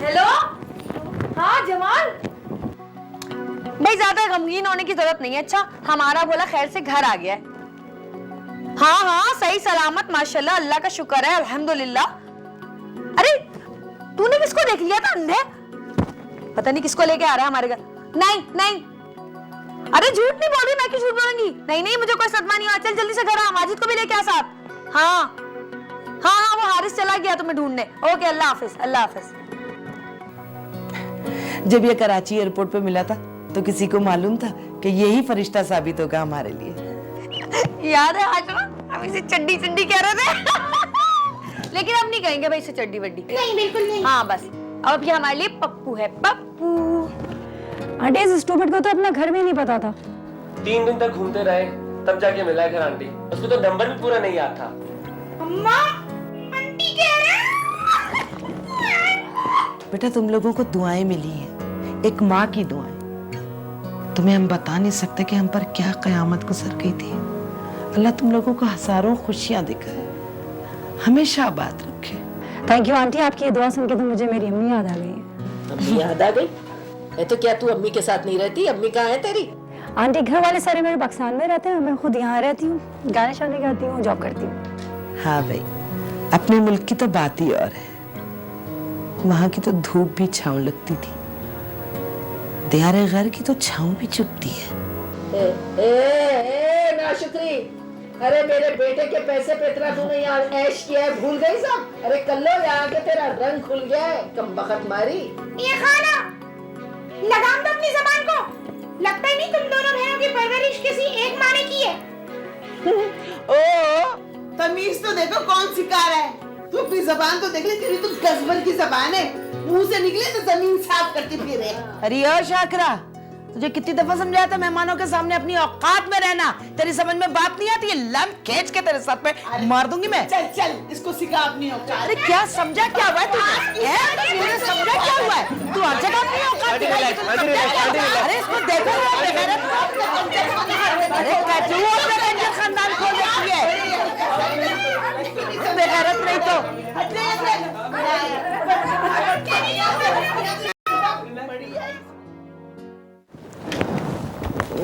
Hello, हाँ जमाल। भाई ज्यादा गमगीन होने की जरूरत नहीं है। अच्छा, हमारा भोला खैर से घर आ गया है। हाँ हाँ, सही सलामत माशाल्लाह, अल्लाह का शुक्र है, अल्हम्दुलिल्लाह। अरे तूने किसको देख लिया था अंधे? पता नहीं किसको लेके आ रहा है हमारे घर। नहीं नहीं, अरे झूठ नहीं बोल रही, मैं क्यों झूठ बोलूंगी? नहीं नहीं, मुझे कोई सदमा नहीं हुआ। चल जल्दी से घर आ, माजिद को भी लेके आ साथ। हाँ हाँ हाँ, वो हारिस चला गया तुम्हें ढूंढने। ओके, अल्लाह हाफिज, अल्लाह हाफिज। जब ये कराची एयरपोर्ट पे मिला था तो किसी को मालूम था कि यही फरिश्ता साबित होगा हमारे लिए। याद है आज ना हम इसे चड्डी चड्डी कह रहे थे। लेकिन अब नहीं कहेंगे भाई इसे चड्डी वड्डी। नहीं बिल्कुल नहीं। हाँ बस, अब ये हमारे लिए पप्पू है, पप्पू। आंटी इस स्टूपिड को तो अपना घर भी नहीं पता था। 3 दिन तक घूमते रहे तब जाके मिला है घर आंटी। उसको तो नंबर भी पूरा नहीं याद था। अम्मा, आंटी कह रहे हैं। बेटा तुम लोगों को दुआएं मिली हैं, एक माँ की दुआएं। तुम्हें हम बता नहीं सकते कि हम पर क्या कयामत गुजर गई थी। अल्लाह तुम लोगों को हजारों खुशियां दिखाए, हमेशा आबाद रखे। थैंक यू आंटी, आपकी ये दुआ सुन के तो मुझे मेरी अम्मी याद आ गई है। अम्मी याद आ गई? ये तो क्या तू अम्मी के साथ नहीं रहती? अम्मी कहाँ है तेरी? आंटी घर वाले सारे मेरे पाकिस्तान में रहते हैं, मैं खुद यहाँ रहती हूँ, गाने शाने गाती हूँ, जॉब करती हूँ। हाँ भाई, अपने मुल्क की तो बात ही और है। वहां की तो धूप भी छांव लगती थी, दियारे घर की तो छांव भी चुभती है। नाशुक्री, अरे मेरे बेटे के पैसे पे इतना तूने यहाँ ऐश किया है, भूल गई सब? अरे कल्लो यहाँ के तेरा रंग खुल गया है, कम बखत मारी। ये खाना लगाम दो अपनी जबान को। लगता ही नहीं तुम दोनों बहनों की परवरिश किसी एक माँ ने की है। ओ, तमीज तो देखो कौन सिखा रहा है। तू अपनी जबान तो देख ले, तेरी तो गजबर की जबान है, मुंह से निकले तो जमीन साफ करती फिरे। अरे ओ शाकरा, तुझे कितनी दफा समझाया था मेहमानों के सामने अपनी औकात में रहना? तेरी समझ में बात नहीं आती? लम खींच के तेरे सर पे मार दूंगी मैं। चल चल, इसको सिखा अपनी औकात। अरे क्या समझा, क्या हुआ है तुझे? तुझे समझा क्या हुआ है? तू हर जगह अपनी औकात दिखाएगी, तुझे समझा क्या हुआ है? अरे इसको देखो, अरे कैसे वो अपने रंजन खानदान खोल रखी है। बेगैरत नहीं तो।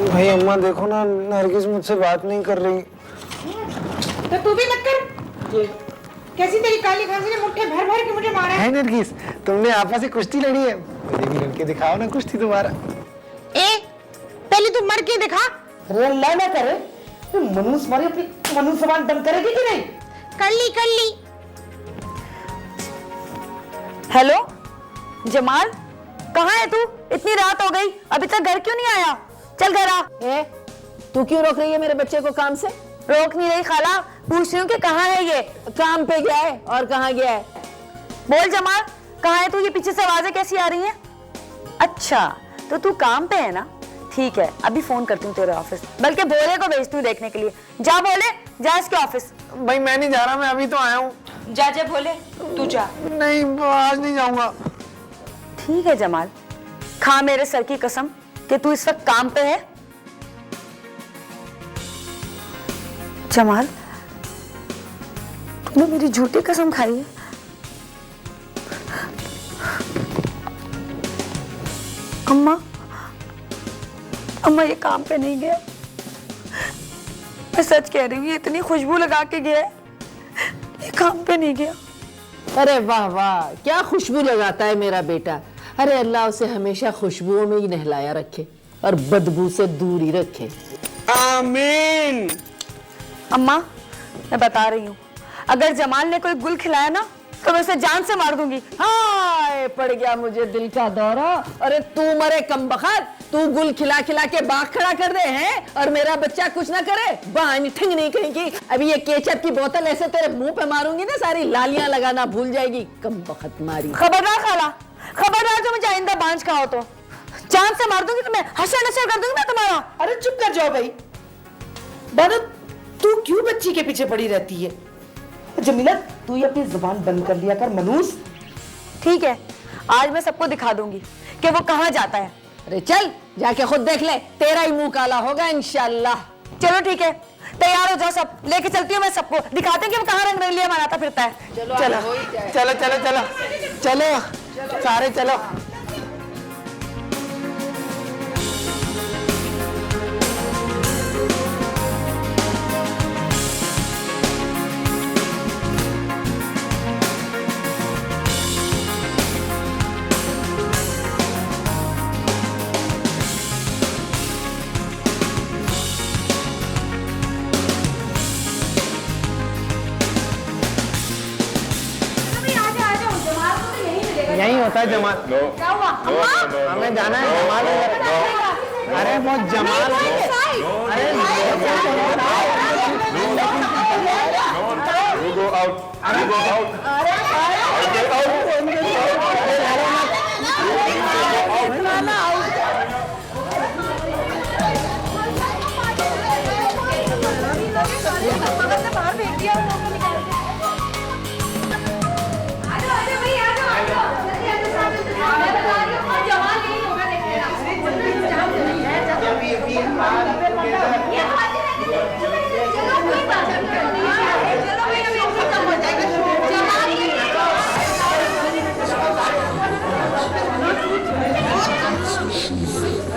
भाई अम्मा देखो ना, नरगिस मुझसे बात नहीं कर रही। तो तू भी मत कर। कैसी तेरी काली खांसी ने मुट्ठे भर भर के मुझे मारा है। नरगिस, तुमने आपा से कुश्ती लड़ी है? मुझे भी लड़के दिखाओ ना कुश्ती तुम्हारा। पहले तू मर के दिखा। अरे अल्लाह ना करे, मनुष्य मारी अपनी मनुष्य जबान बंद करेगी कि नहीं? कर ली। हेलो जमाल, कहाँ है तू? इतनी रात हो गई, अभी तक घर क्यों नहीं आया? चल घर आ। तू क्यों रोक रही है मेरे बच्चे को काम से? रोक नहीं रही खाला, पूछ रही हूँ कि कहाँ है ये? काम पे गया है। और कहाँ गया है? बोल जमाल, कहाँ है तू? ये पीछे से आवाजें कैसी आ रही हैं? अच्छा, तो तू काम पे है ना? ठीक है, अभी फोन करती हूँ तेरे ऑफिस, बल्कि भोले को भेजती हूँ देखने के लिए। जा भोले, जा इसके ऑफिस। भाई मैं नहीं जा रहा, मैं अभी तो आया हूँ। जा भोले, तू जा। नहीं, आज नहीं जाऊंगा। ठीक है जमाल, खा मेरे सर की कसम कि तू इस वक्त काम पे है। जमाल, तूने मेरी झूठी कसम खाई है। अम्मा ये काम पे नहीं गया, मैं सच कह रही हूँ, ये इतनी खुशबू लगा के गया है, ये काम पे नहीं गया। अरे वाह वाह, क्या खुशबू लगाता है मेरा बेटा। अरे अल्लाह उसे हमेशा खुशबुओं में ही नहलाया रखे और बदबू से दूर ही रखे। आमीन। अम्मा, मैं बता रही हूँ, अगर जमाल ने कोई गुल खिलाया ना तो मैं उसे जान से मार दूंगी। हाय, पड़ गया मुझे दिल का दौरा। अरे तू मरे कमबख्त, तू गुल खिला खिला के बाग खड़ा कर दे हैं और मेरा बच्चा कुछ ना करे। बानी ठिंग नहीं कहेगी। अभी ये केचप की बोतल ऐसे तेरे मुंह पे मारूंगी ना, सारी लालियां लगाना भूल जाएगी। कमबख्त मारी। खबरदार खाला, खबरदार जो मुझे आइंदा बांझ खाओ तो जान से मार दूंगी तुम्हें, हशर नशर कर दूंगी मैं तुम्हारा। अरे चुप कर जाओ भाई। बानो, तू क्यों बच्ची के पीछे पड़ी रहती है? जमीला, तू ये अपनी जुबान बंद कर लिया कर मनूस। ठीक है, आज मैं सबको दिखा दूंगी कि वो कहाँ जाता है। अरे चल, जाके खुद देख ले, तेरा ही मुंह काला होगा इंशाल्लाह। चलो ठीक है, तैयार हो जाओ सब, लेके चलती हूँ मैं सबको, दिखाते हैं कि वो कहाँ रंग रंगलियां मनाता फिरता है। चलो चलो हो ही जाए। चलो चलो चलो चलो। सारे चलो। यही होता है जमाल। क्या हुआ अम्मा? हमें जाना है जमाल। अरे वो जमाल। अरे You go out. You go out. Get out. बाहर फेंक दिया उन लोगों ने निकाल के। आ जाओ भाई आ जाओ जल्दी आ जाओ साहब मैं बता रही हूँ जवान नहीं होगा देखिए चलो कोई बात नहीं चलो भाई अभी खत्म हो जाएगा जवान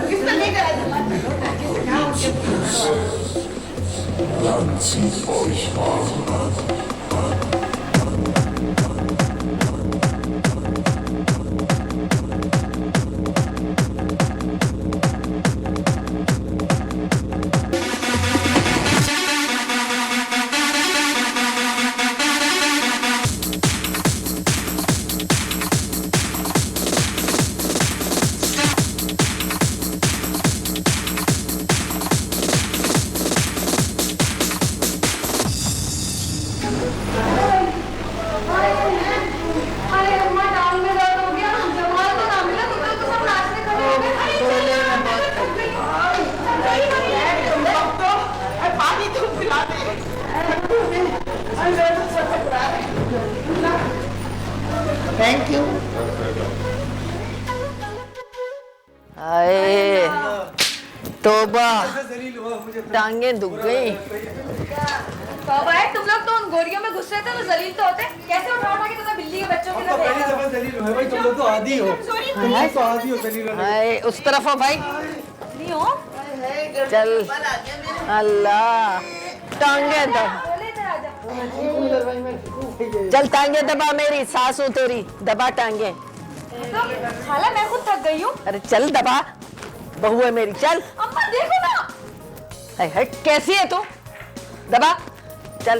किसने लेकर आया अरे अम्मा टांग में दर्द हो गया जवान तो ना मिला तुम लोग तो सब नाचने खड़े हो गए पानी तो पिला दे। Thank you. आए तौबा, टांगे दुख गई। बाबा है तुम लोग तो उन गोरियों में घुस रहे थे तो जलील तो होते कैसे उठा उठा के तुम्हें बिल्ली के बच्चों की तरह भाई तुम लोग तो आदी हो। तुम लोग तो आदी हो दलील होने। आए उस तरफ हो भाई। नहीं हो चल अल्लाह, टांगे दबा। बोले इधर आ जा चल टांगे दबा, मेरी सास हूँ तेरी, दबा टांगे। तो खाला मैं खुद थक गई हूँ अरे चल दबा, बहू है मेरी, चल। अम्मा देखो ना हाय हाय कैसी है तू, दबा चल।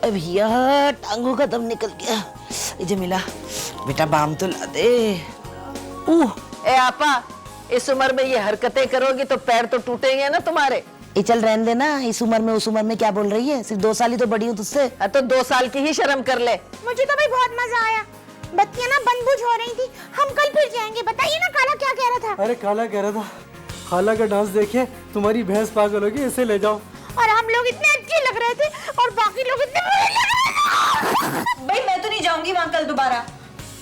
अब यार टांगों का दम निकल गया। ए जमीला बेटा बाम तो ला दे। ए आपा, इस उम्र में ये हरकतें करोगी तो पैर तो टूटेंगे ना तुम्हारे। ये चल रहने देना, इस उम्र में उस उम्र में क्या बोल रही है, सिर्फ 2 साल ही तो बड़ी हूँ तुझसे। तो 2 साल की ही शर्म कर ले। मुझे तो भाई बहुत मजा आया, बत्तियां ना बंद बुझ हो रही थी। हम कल फिर जाएंगे। बताइए ना काला क्या कह रहा था। अरे काला कह रहा था खाला का डांस देखे तुम्हारी भैंस पागल होगी, इसे ले जाओ। और हम लोग इतने अच्छे लग रहे थे और बाकी लोग इतने बुरे लग रहे थे। भाई मैं तो नहीं जाऊंगी वहाँ कल दोबारा।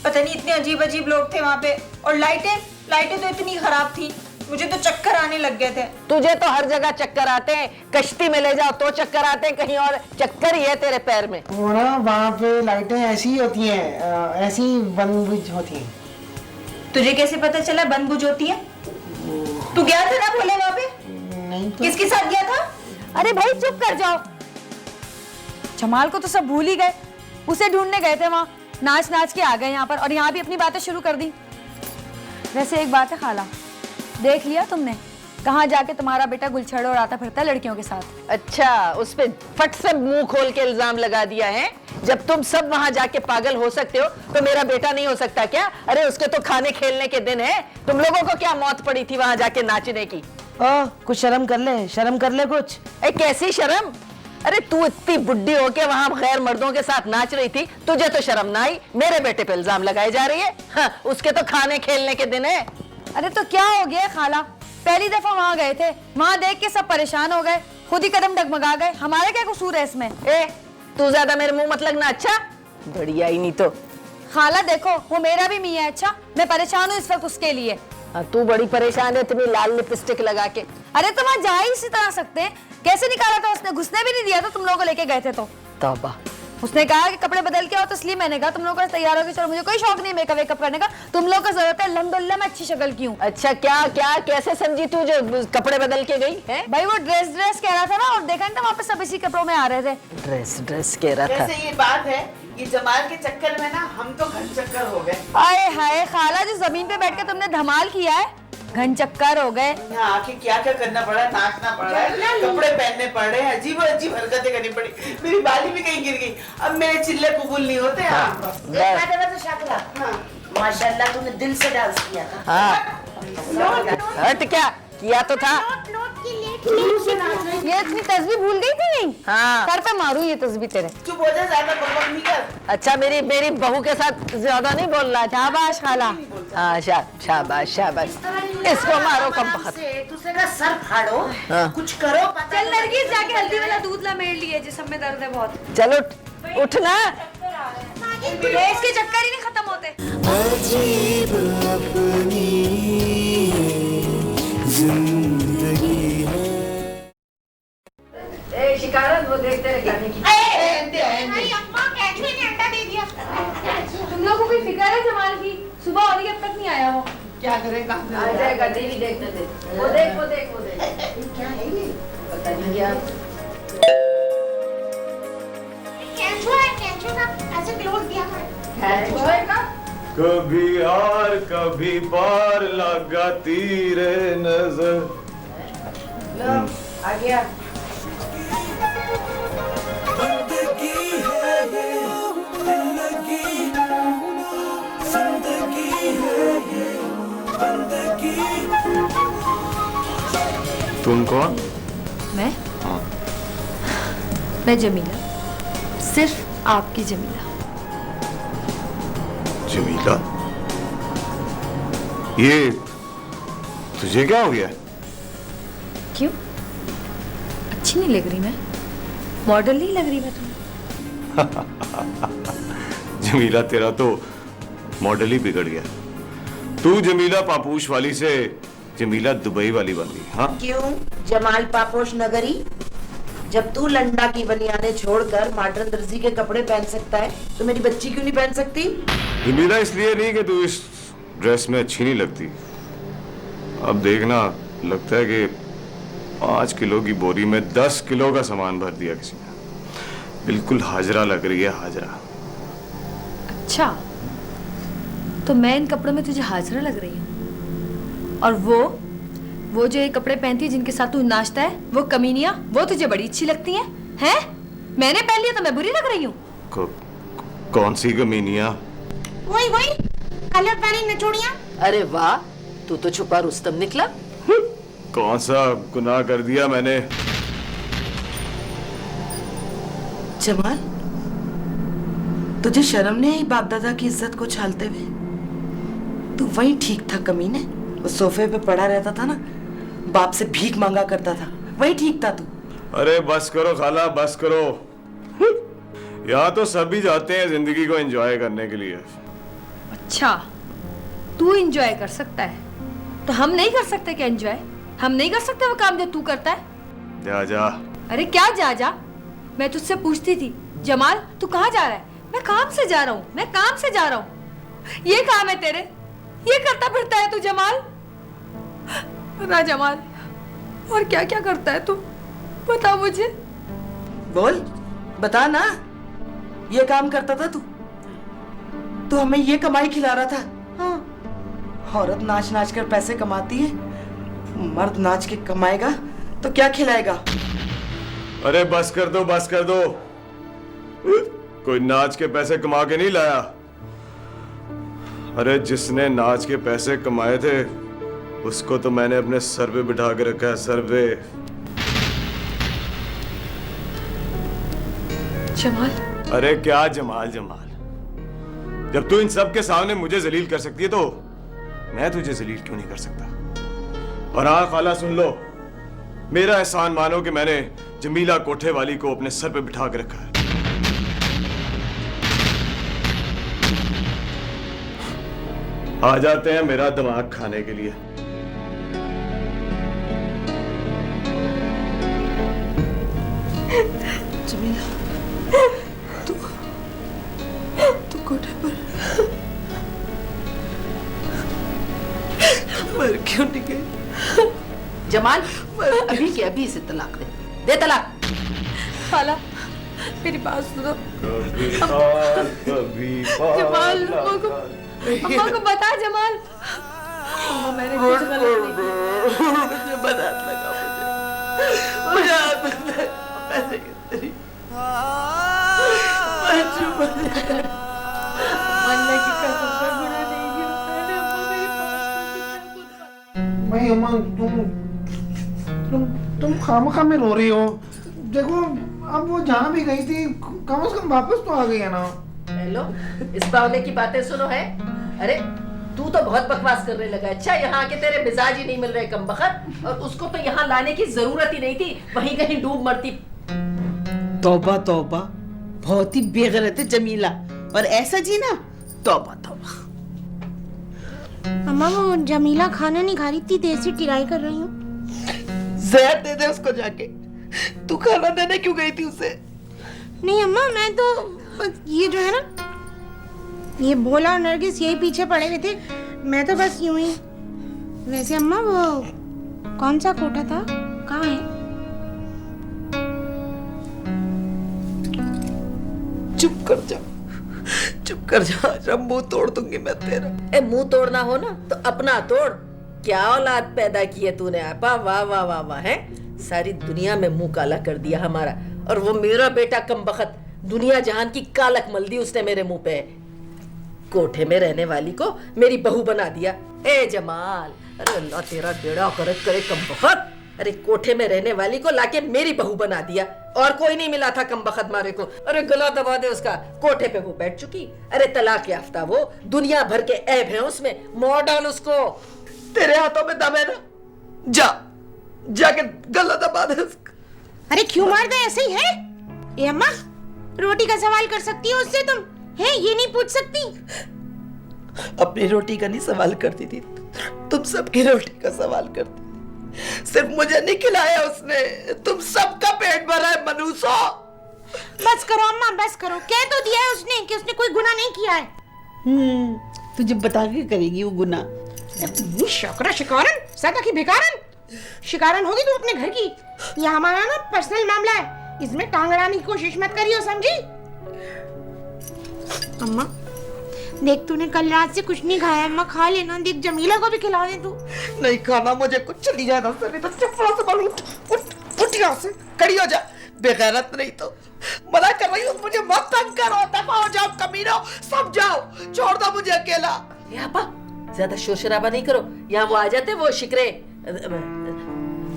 पता नहीं इतने अजीब अजीब लोग थे वहाँ पे, और लाइटें तो इतनी खराब थी, मुझे तो चक्कर आने लग गए थे। तुझे तो हर जगह चक्कर आते हैं, कश्ती में ले जाओ तो चक्कर आते हैं, कहीं और चक्कर ही है तेरे पैर में। वो ना वहाँ पे लाइटें ऐसी ही होती हैं, ऐसी बंद बुझ होती हैं। तुझे कैसे पता चला बंद बुझ होती है? तू गया था ना बोले वहाँ पे? नहीं तो किसके साथ गया था? अरे भाई चुप कर जाओ, जमाल को तो सब भूल ही गए, उसे ढूंढने गए थे वहाँ, नाच नाच के आ गए यहाँ पर और यहाँ भी अपनी बातें शुरू कर दी। वैसे एक बात है खाला, देख लिया तुमने कहाँ जाके तुम्हारा बेटा गुलछड़ उड़ाता फिरता है लड़कियों के साथ। अच्छा, उस पे फट से मुंह खोल के इल्जाम लगा दिया है। जब तुम सब वहाँ जाके पागल हो सकते हो तो मेरा बेटा नहीं हो सकता क्या? अरे उसके तो खाने खेलने के दिन है, तुम लोगों को क्या मौत पड़ी थी वहाँ जाके नाचने की? कुछ शर्म कर ले, शर्म कर ले कुछ। कैसी शर्म? अरे तू इतनी बुढ़ी होके वहाँ गैर मर्दों के साथ नाच रही थी, तुझे तो शर्म ना आई? मेरे बेटे पे इल्जाम लगाए जा रही है। हाँ, उसके तो खाने खेलने के दिन है। अरे तो क्या हो गया खाला, पहली दफा वहाँ गए थे, वहाँ देख के सब परेशान हो गए, खुद ही कदम डगमगा गए, हमारा क्या कसूर है इसमें? तू ज्यादा मेरे मुंह मत लगना, अच्छा? बढ़िया ही नहीं तो। खाला देखो वो मेरा भी मियाँ है, अच्छा मैं परेशान हूँ इस वक्त उसके लिए। तू बड़ी परेशान है इतनी लाल लिपस्टिक लगा के। अरे तो वहाँ जा ही इसी तरह सकते, कैसे निकाला था उसने, घुसने भी नहीं दिया था तुम लोगों को लेके गए थे तो। तौबा, उसने कहा कि कपड़े बदल के आओ, तो इसलिए मैंने कहा तुम लोग को तैयार हो गए, चलो मुझे कोई शौक नहीं मेकअप वेकअप करने का, तुम लोग को जरूरत है, अल्हम्दुलिल्लाह मैं अच्छी शक्ल की हूँ। अच्छा क्या क्या कैसे समझी तू जो कपड़े बदल के गई है? भाई वो ड्रेस कह रहा था ना, और देखा नहीं था वहाँ पे सब इसी कपड़ों में आ रहे थे। ड्रेस कह रहा था। वैसे ये बात है, ये जमाल के चक्कर में ना हम तो घन चक्कर हो गए। आए हाय खाला, जो जमीन पे बैठ के तुमने धमाल किया है, घन चक्कर हो गए। यहाँ आके क्या क्या करना पड़ा, नाचना पड़ा है, कपड़े पहनने पड़े, अजीब अजीब हरकतें करनी पड़ी, मेरी बाली भी कहीं गिर गई, अब मेरे चिल्ले कबूल नहीं होते। माशाल्लाह तूने दिल से डांस किया था। हाँ हट, क्या किया तो था। ये इतनी तस्वीर भूल गई थी नहीं? हाँ। सर पे मारू ये तस्वीर तेरे। चुप हो जा, ज्यादा बकबक नहीं कर। अच्छा मेरी बहू के साथ ज्यादा नहीं बोल रहा। शाबाश खाला। हाँ शाबाश शाबाश, इसको मारो कम बखत। दूसरे का सर फाड़ो, हाँ। कुछ करो। चल नरगिस, जाके हल्दी वाला दूध ला मेरे लिए, जिसम में दर्द है बहुत। चलो उठना। इसके चक्कर ही नहीं खत्म होते। अजीब अपनी जिंदगी है। शिकारत वो देखते रहे खाने की। अम्मा कैचू ने अंडा दे दिया। तुम लोगों को कोई फिक्र है जमाल की? सुबह हो रही है, अब तक नहीं आया वो। क्या करेगा? आ जाएगा, टीवी देखने दे। वो देख क्या है ये? पता नहीं क्या। कैचू का ऐसे क्लोज दिया है। कभी हार कभी पार लगाती रे नजर। आ गया। तुम कौन? मैं? मैं जमीला, सिर्फ आपकी जमीला। जमीला, ये तुझे क्या हो गया? क्यों? अच्छी नहीं लग रही मैं? मॉडल नहीं लग रही मैं तुम्हें? जमीला तेरा तो मॉडल ही बिगड़ गया। तू जमीला पापूश वाली से जमीला दुबई वाली बन गई। हाँ क्यों जमाल पापोश नगरी? जब तू लंडा की बनियाने छोड़कर मॉडर्न दर्जी के कपड़े पहन सकता है, तो मेरी बच्ची क्यों नहीं पहन सकती? जमीला इसलिए नहीं कि तू इस ड्रेस में अच्छी नहीं लगती। अब देखना, लगता है कि 5 किलो की बोरी में 10 किलो का सामान भर दिया किसी ने। बिल्कुल हाजरा लग रही है, हाजरा। अच्छा, तो मैं इन कपड़ों में तुझे हाजरा लग रही हूँ? और वो जो ये कपड़े पहनती है जिनके साथ तू नाचता है, वो कमीनियाँ, वो तुझे बड़ी अच्छी लगती हैं? हैं? मैंने पहन लिया तो मैं बुरी लग रही हूँ? कौन सी कमीनियाँ? वही कलर वाली नचोड़ियाँ। अरे वाह, तू तो छुपा रुस्तम निकला। कौन सा गुनाह कर दिया मैंने? जमाल, तुझे शर्म नहीं आई बाप दादा की इज्जत को छालते हुए? तू वही ठीक था कमीने, वो सोफे पे पड़ा रहता था ना, बाप से भीख मांगा करता था, वही ठीक था तू। अरे बस करो खाला, बस करो। यहाँ तो सभी जाते हैं जिंदगी को एंजॉय करने के लिए। अच्छा, तू एंजॉय कर सकता है तो हम नहीं कर सकते क्या एंजॉय? हम नहीं कर सकते वो काम जो तू करता है? जा जा। अरे क्या जा? मैं तुझसे पूछती थी, जमाल तू कहाँ जा रहा है? मैं काम से जा रहा हूँ, मैं काम से जा रहा हूँ। ये काम है तेरे? ये करता फिरता है तू जमाल? बता जमाल, और क्या क्या करता है तू? बता मुझे। बोल, बता ना। ये काम करता था तू हमें ये कमाई खिला रहा था। हाँ, औरत नाच नाच कर पैसे कमाती है, मर्द नाच के कमाएगा तो क्या खिलाएगा? अरे बस कर दो, बस कर दो। कोई नाच के पैसे कमा के नहीं लाया। अरे जिसने नाच के पैसे कमाए थे उसको तो मैंने अपने सर पे बिठा के रखा है, सर पे। जमाल? अरे क्या जमाल जमाल, जब तू इन सब के सामने मुझे जलील कर सकती है तो मैं तुझे जलील क्यों नहीं कर सकता? और हाँ खाला सुन लो, मेरा एहसान मानो कि मैंने जमीला कोठे वाली को अपने सर पे बिठा के रखा है। आ जाते हैं मेरा दिमाग खाने के लिए। जमीला, मर क्यों नहीं गई? जमाल अभी के अभी इसे तलाक दे तलाक। खाला मेरी बात सुनो। जमाल अम्मा को बता जमाल। अम्मा मैंने कुछ गलत नहीं किया। मुझे बरात लगा, मुझे हाथ लगा, पैसे की मरने की कसम पर गुनाह नहीं किया मैंने। अम्मा मेरी बात सुनो। भाई अम्मा तुम खामखा में रो रही हो। देखो अब वो जहाँ भी गई थी कम से कम वापस तो आ गई है ना। हेलो, इस बावले की बातें सुनो है। अरे तू तो बहुत बकवास करने लगा। अच्छा यहाँ आके तेरे मिजाज ही नहीं मिल रहे कमबख्त, और उसको तो यहाँ लाने की जरूरत ही नहीं थी, वहीं कहीं डूब मरती। तौबा तौबा, बहुत ही बेगैरत है जमीला, और ऐसा जी ना, तौबा तौबा। अम्मा वो जमीला खाना नहीं खा रही, इतनी देर से टिराई कर रही हूँ। जहर दे दे उसको जाके। तू खाना देने क्यों गई थी उसे? नहीं अम्मा, मैं तो बस ये जो है ना, ये भोला और नरगिस यही पीछे पड़े हुए थे, मैं तो बस यूं ही। वैसे अम्मा वो कौन सा कोटा था, कहाँ है? चुप कर जा, चुप कर जा, जब मुंह तोड़ दूंगी मैं तेरा। ए मुंह तोड़ना हो ना तो अपना तोड़। क्या औलाद पैदा की है तूने आपा, वाह वाह वाह वाह है। सारी दुनिया में मुंह काला कर दिया हमारा, और वो मेरा बेटा कमबख्त दुनिया जहान की कालक मल दी उसने मेरे मुंह पे। कोठे में रहने वाली को मेरी बहू बना दिया। ए जमाल, अरे अल्लाह तेरा बेड़ा करत करे कमबख्त। अरे कोठे में रहने वाली को लाके मेरी बहू बना दिया, और कोई नहीं मिला था कमबख्त मारे को। अरे गला दबा दे उसका, कोठे पे वो बैठ चुकी। अरे तलाक याफ्ता वो, दुनिया भर के ऐब हैं उसमें, मोड़ डाल उसको। तेरे हाथों में दम है ना, जा जाके गला दबा दे उसका। अरे क्यों मार दे, ऐसे ही है। ए अम्मा, रोटी का सवाल कर सकती हो उससे तुम, है ये नहीं पूछ सकती? अपनी रोटी का नहीं सवाल करती थी, तुम सबकी रोटी का सवाल करती। सिर्फ मुझे नहीं खिलाया उसने, तुम सबका पेट भरा है मनूसो। बस करो अम्मा, बस करो। कह तो दिया है उसने कि उसने कोई गुनाह नहीं किया है। तुझे बता के करेगी वो गुनाह। शौकरा शिकारन, सदा की भिकारन। शिकारन होगी तू अपने घर की, ये हमारा ना पर्सनल मामला है, इसमें टांग अड़ाने की कोशिश मत करियो, समझी? अम्मा देख, तूने कल रात से कुछ नहीं खाया, अम्मा खा लेना। देख जमीला को भी खिला दे तू। नहीं खाना मुझे, कुछ चली जाए ना, नहीं तो चप्पलों से मालूम। उठ यहाँ से, खड़ी हो जा, बेगैरत नहीं तो। मना कर रही हूँ, मुझे मत तंग करो, दफा हो जाओ कमीनो, सब जाओ, छोड़ दो मुझे अकेला। आपा ज्यादा शोर शराबा नहीं करो, यहाँ वो आ जाते वो शिकरे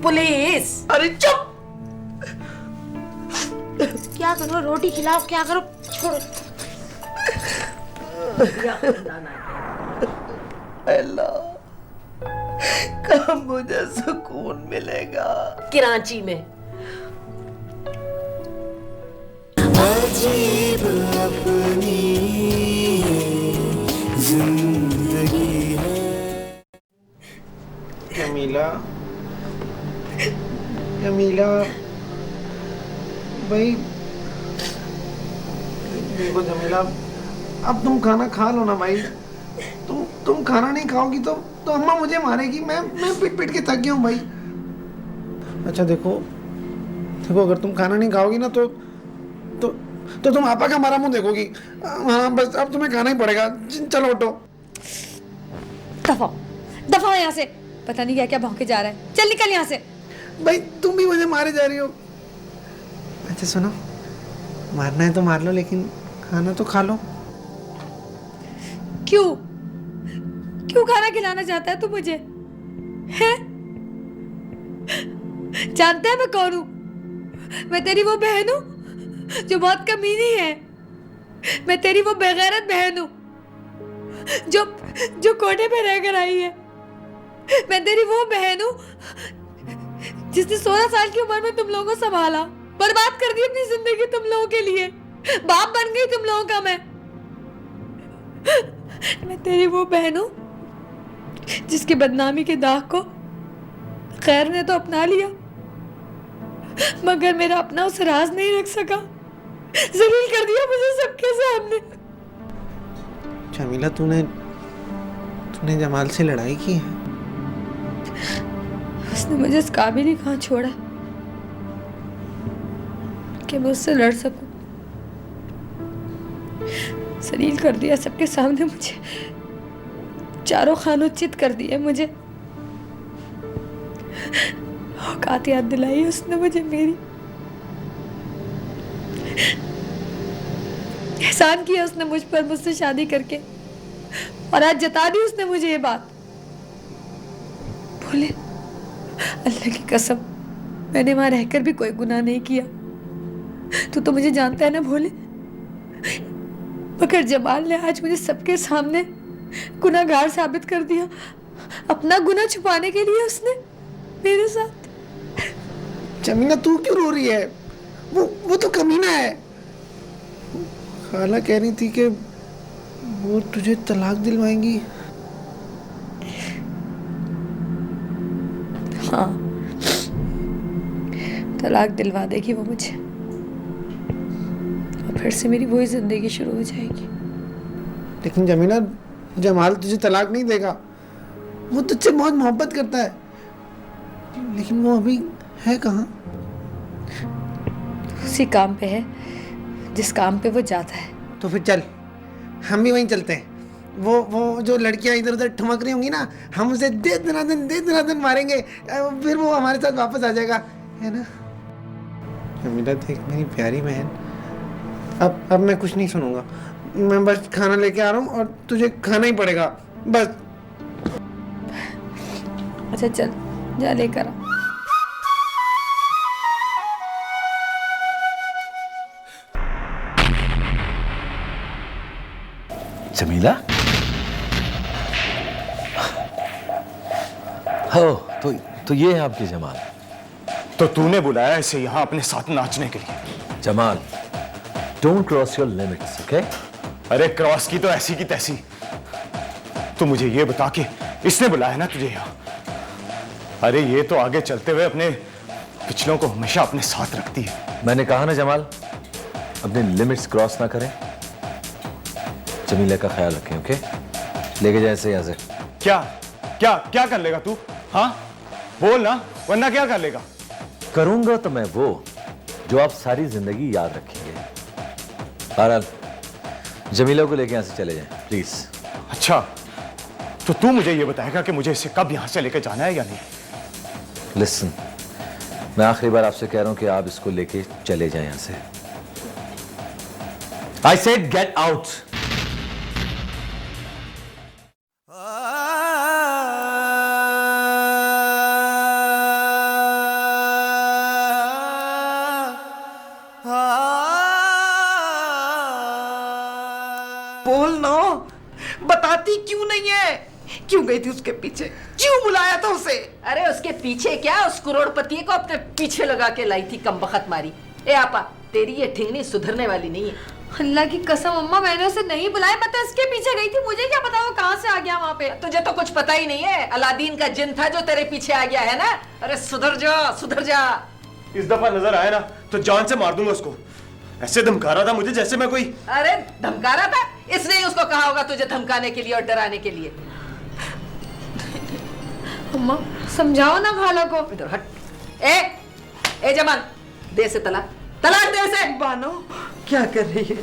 पुलिस। अरे चुप। क्या करो, रोटी खिलाओ, क्या करो, छोड़ो। अल्लाह, कब मुझे सुकून मिलेगा? कराची में। अजीब अपनी जिंदगी है। जमीला, जमीला भाई, देखो जमीला, अब तुम खाना खा लो ना भाई। तुम खाना नहीं खाओगी तो अम्मा मुझे मारेगी। मैं पिट पिट के थक गया हूँ भाई। अच्छा देखो, अगर तुम खाना नहीं खाओगी ना तो तुम आपा का हमारा मुंह देखोगी। हाँ बस, अब तुम्हें खाना ही पड़ेगा। चलो उठो। दफा यहाँ से, पता नहीं क्या क्या भौंके जा रहा है। चल निकल यहाँ से। भाई तुम भी मुझे मारे जा रही हो। अच्छा सुनो, मारना है तो मार लो, लेकिन खाना तो खा लो। क्यों खाना खिलाना चाहता है तू मुझे, हैं? जानता है मैं कौन हूं? मैं तेरी वो बहन हूं जो बहुत कमीनी है। मैं तेरी वो बेगैरत बहन हूं जो कोठे पे रहकर आई है। मैं तेरी वो बहन हूं जिसने 16 साल की उम्र में तुम लोगों को संभाला, बर्बाद कर दी अपनी जिंदगी तुम लोगों के लिए। बाप बन गई तुम लोगों का मैं तेरी वो बहन हूं जिसकी बदनामी के दाग को खैर ने तो अपना लिया, मगर मेरा अपना उस राज नहीं रख सका। जलील कर दिया मुझे सबके सामने। जमीला, तूने जमाल से लड़ाई की है? उसने मुझे इस काबिल ही कहाँ छोड़ा कि मैं उससे लड़ सकूं। जलील कर दिया सबके सामने मुझे, चारों खानों-चित कर दिए मुझे। औकात याद दिलाई उसने मुझे मेरी। एहसान किया उसने मुझ पर मुझसे शादी करके, और आज जता दी उसने मुझे ये बात। बोले अल्लाह की कसम मैंने वहां रहकर भी कोई गुनाह नहीं किया। तू तो मुझे जानता है ना भोले, मगर जमाल ने आज मुझे सबके सामने गुनाहगार साबित कर दिया। अपना गुनाह छुपाने के लिए उसने मेरे साथ। जमीना तू क्यों रो रही है? वो तो कमीना है। खाला कह रही थी कि वो तुझे तलाक दिलवाएंगी। हाँ, तलाक दिलवा देगी वो मुझे, और फिर से मेरी वही जिंदगी शुरू हो जाएगी। लेकिन जमीना, जमाल तुझे तलाक नहीं देगा। वो तुझसे बहुत मोहब्बत करता है, लेकिन वो अभी है कहाँ? उसी काम पे है जिस काम पे वो जाता है। तो फिर चल, हम भी वहीं चलते हैं। वो जो लड़कियां इधर उधर ठुमक रही होंगी ना, हम उसे दे दनादन मारेंगे, फिर वो हमारे साथ वापस आ जाएगा, है ना? जमीला देख मेरी प्यारी बहन, अब मैं कुछ नहीं सुनूंगा। मैं बस खाना लेके आ रहा हूँ और तुझे खाना ही पड़ेगा बस। अच्छा चल, जा लेकर आ। जमीला, हो तो ये है आपकी जमाल। तो तूने बुलाया इसे यहाँ अपने साथ नाचने के लिए? Jamal, don't cross your limits, okay? अरे क्रॉस की तो ऐसी की तैसी। तू मुझे ये बता के इसने बुलाया ना तुझे यहाँ? अरे ये तो आगे चलते हुए अपने पिछलों को हमेशा अपने साथ रखती है। मैंने कहा ना जमाल, अपने लिमिट्स क्रॉस ना करें। जमीला का ख्याल रखें, ओके? लेके जाए इसे यहाँ से। क्या क्या क्या कर लेगा तू? हाँ बोल ना, वरना क्या कर लेगा? करूंगा तो मैं वो जो आप सारी जिंदगी याद रखेंगे। बहरहाल जमीला को लेके यहाँ से चले जाएं, प्लीज। अच्छा, तो तू मुझे ये बताएगा कि मुझे इसे कब यहाँ से लेकर जाना है या नहीं? लिसन, मैं आखिरी बार आपसे कह रहा हूं कि आप इसको लेके चले जाएं यहाँ से। I said get out. बोल ना, बताती क्यों नहीं है? क्यों गई थी उसके पीछे? क्यों बुलाया था उसे? अरे उसके पीछे क्या, उस करोड़पति को अपने पीछे लगा के लाई थी कमबख्त मारी। ए आपा, तेरी ये ठिंगनी सुधरने वाली नहीं है। अल्लाह की कसम अम्मा, मैंने उसे नहीं बुलाया, मैं तो इसके पीछे गई थी। मुझे क्या पता वो कहाँ से आ गया वहाँ पे। तुझे तो कुछ पता ही नहीं है, अलादीन का जिन था जो तेरे पीछे आ गया है ना। अरे सुधर जा, सुधर जा। इस दफा नजर आया ना तो जान से मार दूंगा उसको। ऐसे धमका रहा था मुझे जैसे मैं कोई। अरे धमका रहा था? इसने ही उसको कहा होगा तुझे धमकाने के लिए और डराने के लिए। अम्मा समझाओ ना खाला को। इधर हट। ए जमाल, दे से तलाक, तलाक दे से। बानो क्या कर रही है?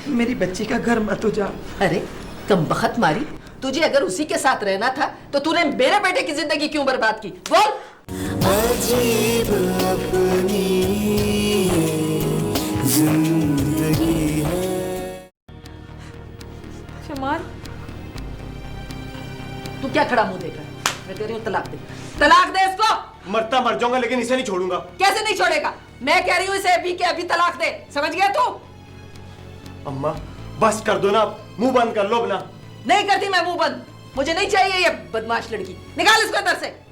मेरी बच्ची का घर मत उजाड़। अरे कमबख्त मारी, तुझे अगर उसी के साथ रहना था तो तूने मेरे बेटे की जिंदगी क्यों बर्बाद की? बोल। अजीब अपनी जिंदगी है। जमाल, तू क्या खड़ा मुंह देख रहा है? मैं कह रही हूँ तलाक दे, तलाक दे इसको। मरता मर जाऊंगा लेकिन इसे नहीं छोड़ूंगा। कैसे नहीं छोड़ेगा? मैं कह रही हूँ इसे अभी के अभी तलाक दे, समझ गया तू? अम्मा बस कर दो ना, मुंह बंद कर लो अपना। नहीं करती मैं मुंह बंद, मुझे नहीं चाहिए ये बदमाश लड़की। निकाल इसको अंदर से।